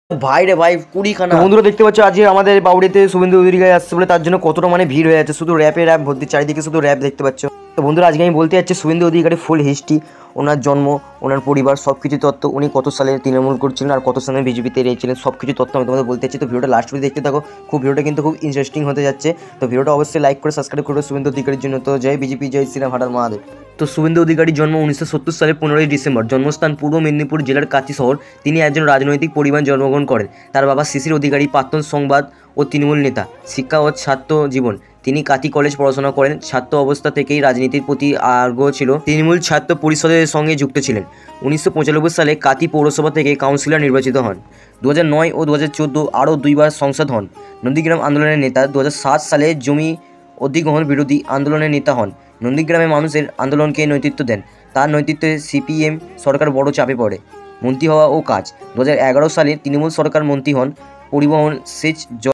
ভাই রে ভাই কুড়িখানা। তো বন্ধুরা দেখতে পাচ্ছ আজকে আমাদের বাউড়িতে শুভেন্দু অধিকারী আসছে বলে তার জন্য কতটা মানে ভিড় হয়ে যাচ্ছে, শুধু র্যাপ ভর্তি, চারিদিকে শুধু র্যাপ দেখতে পাচ্ছ। তো বন্ধুরা আজকে আমি বলতে যাচ্ছি শুভেন্দু অধিকারী ফুল হিস্ট্রি, ওনার জন্ম, ওনার পরিবার, সব কিছু তথ্য, উনি কত সালে তৃণমূল করছিলেন আর কত সালে বিজেপিতে রয়েছিলেন, সব কিছু তথ্য আমি তোমাদের বলতে চাচ্ছি। তো ভিডিওটা লাস্ট অবধি দেখতে থাকো, ভিডিওটা কিন্তু খুব ইন্টারেস্টিং হতে যাচ্ছে। তো ভিডিওটা অবশ্যই লাইক করে সাবস্ক্রাইব করবে শুভেন্দু অধিকারীর জন্য। তো জয় বিজেপি, জয় শ্রীরাম, হাটার মহাদেব। তো শুভেন্দু অধিকারীর জন্ম 1970 সালের 15ই ডিসেম্বর, জন্মস্থান পূর্ব মেদিনীপুর জেলার কাঁথি শহর। তিনি একজন রাজনৈতিক পরিবারে জন্মগ্রহণ করেন। তার বাবা শিশির অধিকারী প্রাক্তন সংবাদ ও তৃণমূল নেতা। শিক্ষা ও ছাত্র জীবন, তিনি কাঁথি কলেজ পড়াশোনা করেন। ছাত্র অবস্থা থেকেই রাজনীতির প্রতি আগ্রহ ছিল। তৃণমূল ছাত্র পরিষদের সঙ্গে যুক্ত ছিলেন। 1995 সালে কাঁথি পৌরসভা থেকে কাউন্সিলর নির্বাচিত হন। 2009 ও 2014 আরও দুইবার সংসদ হন। নন্দীগ্রাম আন্দোলনের নেতা। 2007 সালে জমি অধিগ্রহণ বিরোধী আন্দোলনের নেতা হন। নন্দীগ্রামে মানুষের আন্দোলনকে নেতৃত্ব দেন। তার নেতৃত্বে সিপিএম সরকার বড় চাপে পড়ে। মন্ত্রী হওয়া ও কাজ। 2011 সালে তৃণমূল সরকার মন্ত্রী হন। পরিবহন, সেচ,